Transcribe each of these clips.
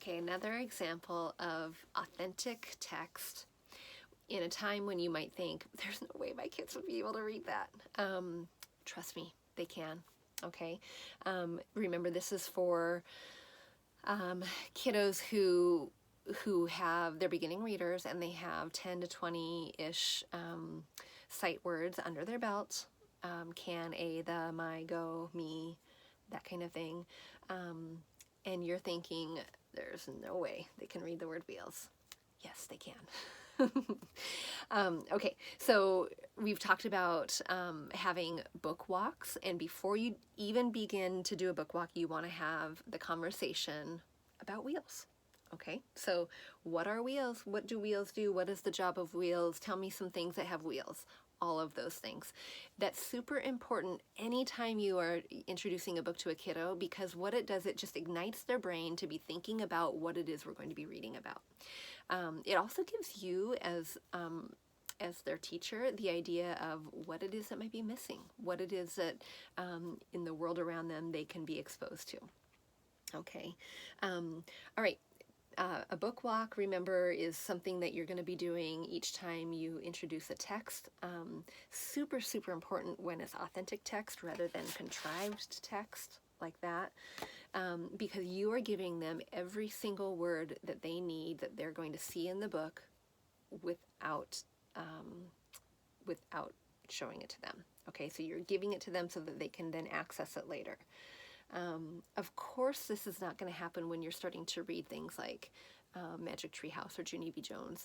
Okay, another example of authentic text in a time when you might think, there's no way my kids would be able to read that. Trust me, they can. Okay, remember this is for kiddos who they're beginning readers and they have 10 to 20-ish sight words under their belt. Can, a, the, my, go, me, that kind of thing. And you're thinking, there's no way they can read the word wheels. Yes, they can. Okay, so we've talked about having book walks, and before you even begin to do a book walk, you want to have the conversation about wheels. Okay, so what are wheels? What do wheels do? What is the job of wheels? Tell me some things that have wheels. All of those things. That's super important anytime you are introducing a book to a kiddo, because what it does, it just ignites their brain to be thinking about what it is we're going to be reading about. It also gives you as their teacher the idea of what it is that might be missing, what it is that in the world around them they can be exposed to. Okay, all right. A book walk, remember, is something that you're going to be doing each time you introduce a text. Super, super important when it's authentic text rather than contrived text like that, because you are giving them every single word that they need, that they're going to see in the book without showing it to them. Okay, so you're giving it to them so that they can then access it later. Of course, this is not going to happen when you're starting to read things like Magic Tree House or Junie B. Jones.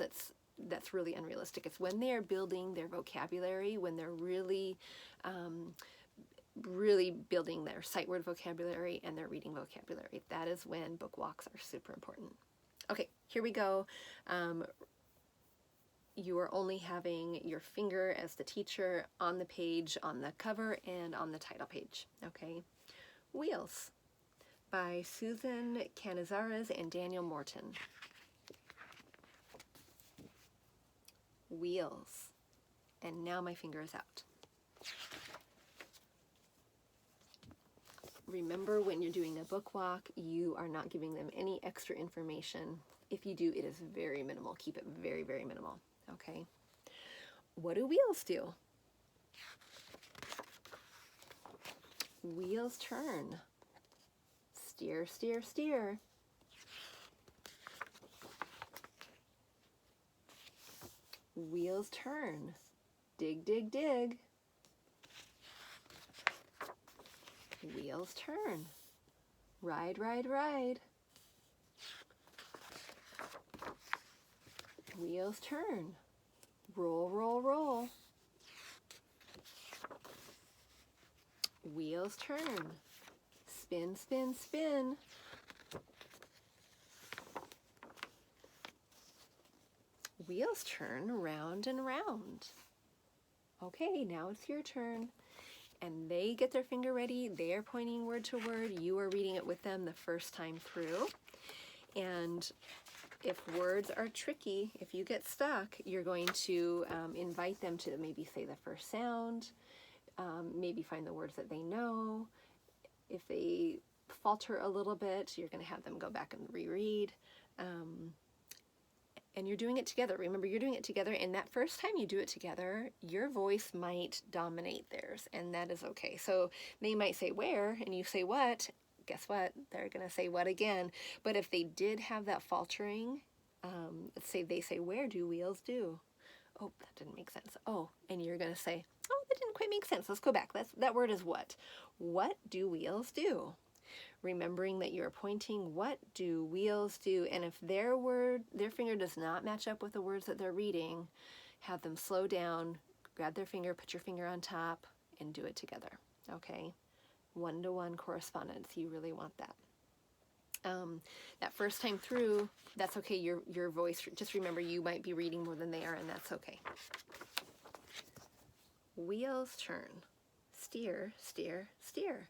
That's really unrealistic. It's when they are building their vocabulary, when they're really building their sight word vocabulary and their reading vocabulary. That is when book walks are super important. Okay, here we go. You are only having your finger as the teacher on the page, on the cover, and on the title page. Okay. Wheels by Susan Canizares and Daniel Morton. Wheels. And now my finger is out. Remember, when you're doing a book walk, you are not giving them any extra information. If you do, it is very minimal. Keep it very, very minimal. Okay? What do wheels do? Wheels turn. Steer, steer, steer. Wheels turn. Dig, dig, dig. Wheels turn. Ride, ride, ride. Wheels turn. Roll, roll, roll. Wheels turn. Spin, spin, spin. Wheels turn round and round. Okay, now it's your turn. And they get their finger ready. They are pointing word to word. You are reading it with them the first time through. And if words are tricky, if you get stuck, you're going to invite them to maybe say the first sound, maybe find the words that they know. If they falter a little bit, you're going to have them go back and reread. And you're doing it together. Remember, you're doing it together, and that first time you do it together, your voice might dominate theirs, and that is okay. So they might say where, and you say what. Guess what? They're going to say what again. But if they did have that faltering, let's say they say, where do wheels do? Oh, that didn't make sense. Oh, and you're going to say, oh, that didn't quite make sense. Let's go back. That word is what? What do wheels do? Remembering that you're pointing, what do wheels do? And if their finger does not match up with the words that they're reading, have them slow down, grab their finger, put your finger on top, and do it together. Okay? One-to-one correspondence. You really want that. That first time through, that's okay. Your voice, just remember, you might be reading more than they are, and that's okay. Wheels turn. Steer, steer, steer.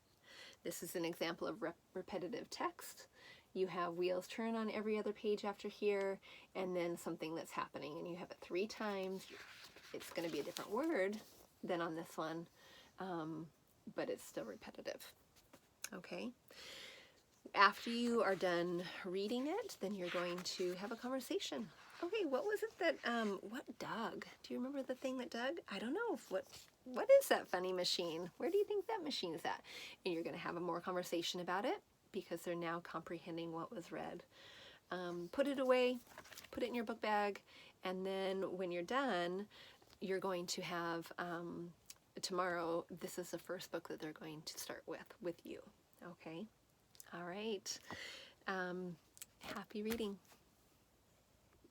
This is an example of repetitive text. You have wheels turn on every other page after here, and then something that's happening, and you have it 3 times. It's going to be a different word than on this one, but it's still repetitive. Okay? After you are done reading it, then you're going to have a conversation. Okay, what was it that, what dug? Do you remember the thing that dug? I don't know. What is that funny machine? Where do you think that machine is at? And you're going to have a more conversation about it because they're now comprehending what was read. Put it away, put it in your book bag, and then when you're done, you're going to have, tomorrow, this is the first book that they're going to start with you. Okay? All right. Happy reading.